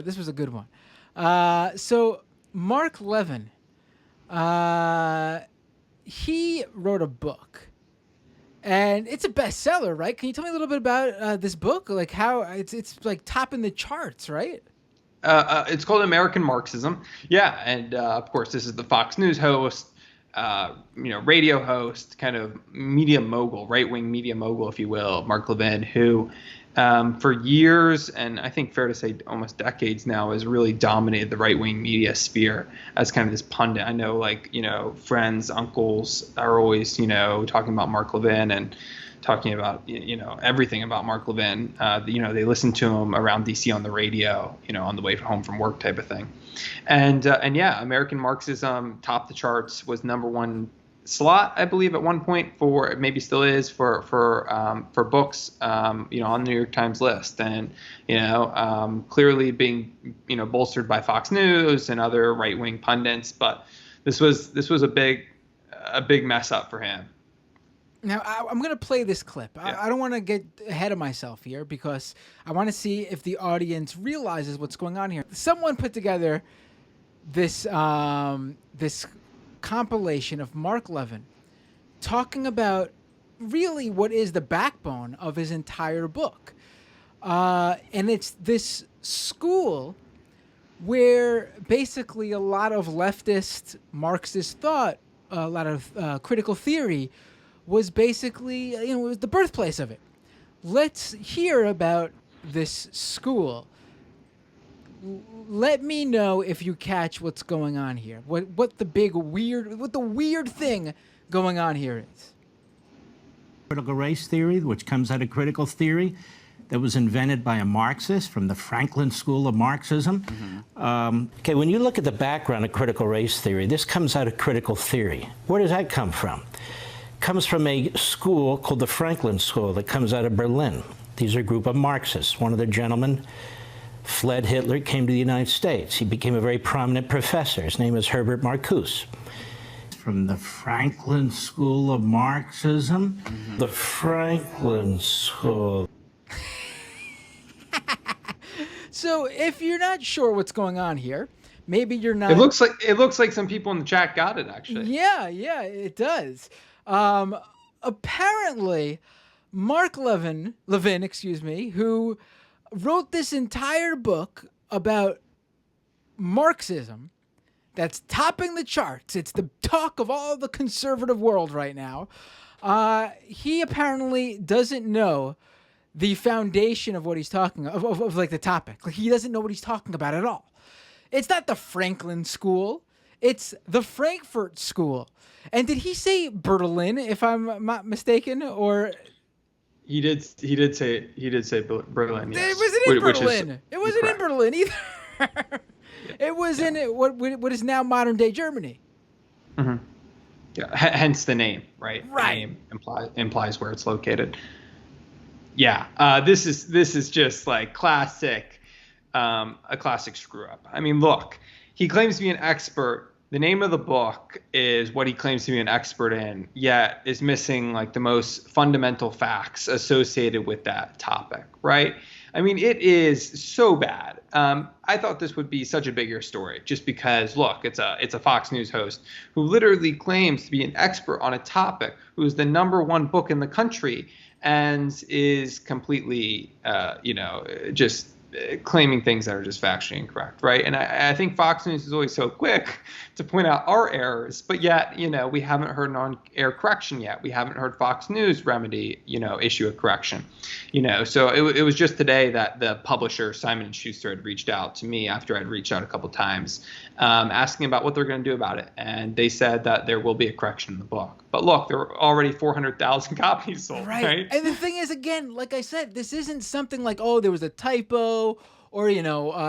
This was a good one. So Mark Levin, he wrote a book, and it's a bestseller, right? Can you tell me a little bit about this book? Like how it's like topping the charts, right? It's called American Marxism. Yeah, and of course, this is the Fox News host, radio host, kind of media mogul, right-wing media mogul, if you will, Mark Levin, who, for years, and I think fair to say almost decades now, has really dominated the right-wing media sphere as kind of this pundit. I know, friends, uncles are always, talking about Mark Levin and talking about everything about Mark Levin. They listen to him around DC on the radio, on the way home from work type of thing. And yeah, American Marxism topped the charts, was number one slot, I believe, at one point, for maybe still is for books, on the New York Times list, and clearly being bolstered by Fox News and other right wing pundits. But this was a big mess up for him. Now, I'm going to play this clip. Yeah. I don't want to get ahead of myself here because I want to see if the audience realizes what's going on here. Someone put together this this compilation of Mark Levin talking about really what is the backbone of his entire book. And it's this school where basically a lot of leftist Marxist thought, a lot of critical theory was basically, it was the birthplace of it. Let's hear about this school. Let me know if you catch what's going on here. What the weird thing going on here is. Critical race theory, which comes out of critical theory, that was invented by a Marxist from the Frankfurt School of Marxism. Mm-hmm. Okay, when you look at the background of critical race theory, this comes out of critical theory. Where does that come from? Comes from a school called the Frankfurt School that comes out of Berlin. These are a group of Marxists. One of the gentlemen fled Hitler, came to the United States. He became a very prominent professor. His name is Herbert Marcuse. From the Frankfurt School of Marxism. Mm-hmm. The Frankfurt School. So if you're not sure what's going on here, maybe you're not. It looks like some people in the chat got it, actually. Yeah, it does. Apparently, Mark Levin, who wrote this entire book about Marxism that's topping the charts. It's the talk of all the conservative world right now. He apparently doesn't know the foundation of what he's talking of like the topic. Like he doesn't know what he's talking about at all. It's not the Franklin School. It's the Frankfurt School. And did he say Berlin, if I'm not mistaken, or he did say Berlin? Yes. It wasn't in Berlin. It wasn't in Berlin either. It was in what is now modern day Germany. Mm-hmm. Yeah, hence the name, right? Right. The name implies where it's located. Yeah, this is just like a classic screw up. I mean, look, he claims to be an expert. The name of the book is what he claims to be an expert in, yet is missing like the most fundamental facts associated with that topic, right? I mean, it is so bad. I thought this would be such a bigger story just because, look, it's a Fox News host who literally claims to be an expert on a topic, who is the number one book in the country and is completely, just claiming things that are just factually incorrect, right? And I think Fox News is always so quick to point out our errors, but yet, we haven't heard an on-air correction yet. We haven't heard Fox News remedy, issue a correction, So it was just today that the publisher, Simon & Schuster, had reached out to me after I'd reached out a couple times, asking about what they're going to do about it. And they said that there will be a correction in the book. But look, there were already 400,000 copies sold, right? And the thing is, again, like I said, this isn't something like, oh, there was a typo or,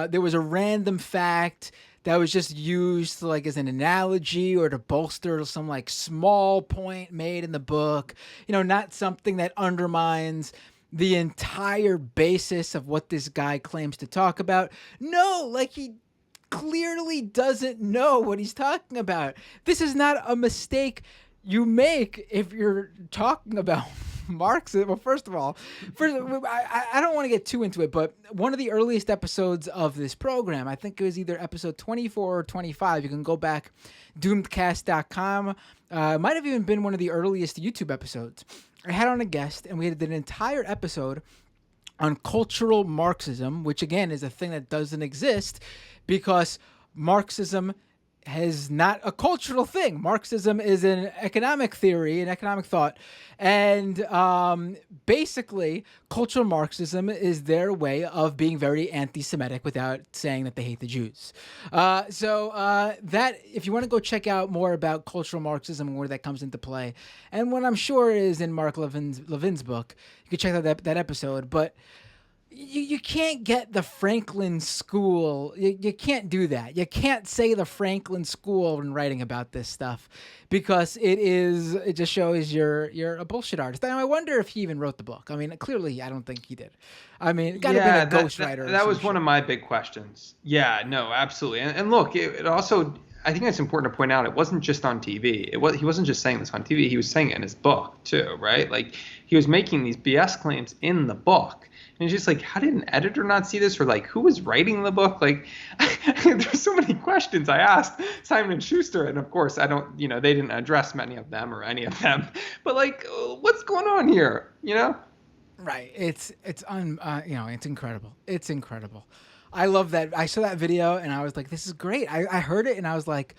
there was a random fact that was just used to, like, as an analogy or to bolster some like small point made in the book, not something that undermines the entire basis of what this guy claims to talk about. No, like he clearly doesn't know what he's talking about. This is not a mistake you make if you're talking about Marxism. Well, first of all, I don't want to get too into it, but one of the earliest episodes of this program, I think it was either episode 24 or 25. You can go back, doomedcast.com. It might have even been one of the earliest YouTube episodes. I had on a guest, and we did an entire episode on cultural Marxism, which again is a thing that doesn't exist because Marxism is not a cultural thing. Marxism is an economic theory, an economic thought. And basically, cultural Marxism is their way of being very anti-Semitic without saying that they hate the Jews. So that, if you want to go check out more about cultural Marxism and where that comes into play, and what I'm sure is in Mark Levin's book, you can check out that episode. But you can't get the Franklin School. You can't do that. You can't say the Franklin School when writing about this stuff because it just shows you're a bullshit artist. And I wonder if he even wrote the book. I mean, clearly, I don't think he did. I mean, it got to have been a ghostwriter. That was one of my big questions. Yeah, no, absolutely. And look, it also, I think it's important to point out, it wasn't just on TV. He wasn't just saying this on TV. He was saying it in his book too, right? Like he was making these BS claims in the book. And it's just like, how did an editor not see this? Or like, who was writing the book? Like, there's so many questions I asked Simon & Schuster. And of course, they didn't address many of them or any of them. But like, what's going on here? Right. It's incredible. It's incredible. I love that. I saw that video and I was like, this is great. I heard it and I was like,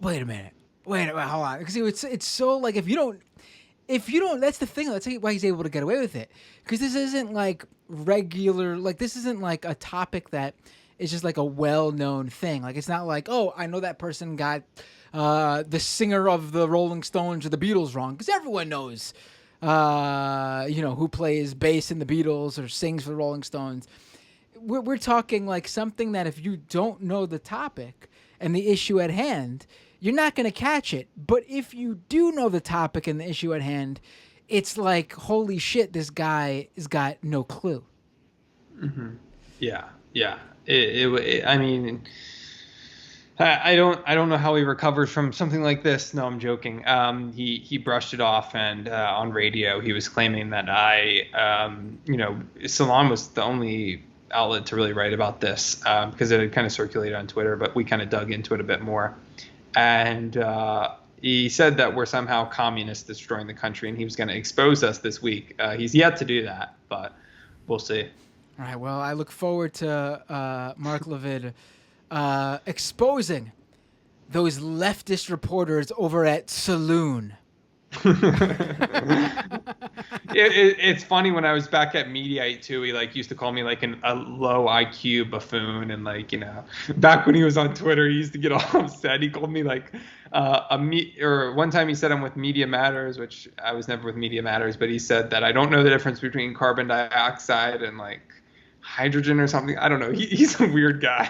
wait a minute, hold on. Because it's so like, if you don't, that's the thing. That's why he's able to get away with it. Because this isn't like regular, like this isn't like a topic that is just like a well-known thing. Like it's not like, oh, I know that person got the singer of the Rolling Stones or the Beatles wrong. Because everyone knows, who plays bass in the Beatles or sings for the Rolling Stones. We're talking like something that if you don't know the topic and the issue at hand, you're not going to catch it. But if you do know the topic and the issue at hand, it's like, holy shit, this guy has got no clue. Mm-hmm. Yeah. I mean, I don't know how he recovers from something like this. No, I'm joking. He brushed it off, and on radio he was claiming that Salon was the only outlet to really write about this because it had kind of circulated on Twitter, but we kind of dug into it a bit more. And he said that we're somehow communists destroying the country, and he was going to expose us this week. He's yet to do that, but we'll see. All right. Well, I look forward to Mark Levin exposing those leftist reporters over at Saloon. It's funny, when I was back at Mediaite too, he like used to call me like a low IQ buffoon, and like back when he was on Twitter he used to get all upset. He called me like or one time he said I'm with Media Matters, which I was never with Media Matters, but he said that I don't know the difference between carbon dioxide and like hydrogen or something. I don't know. He's a weird guy.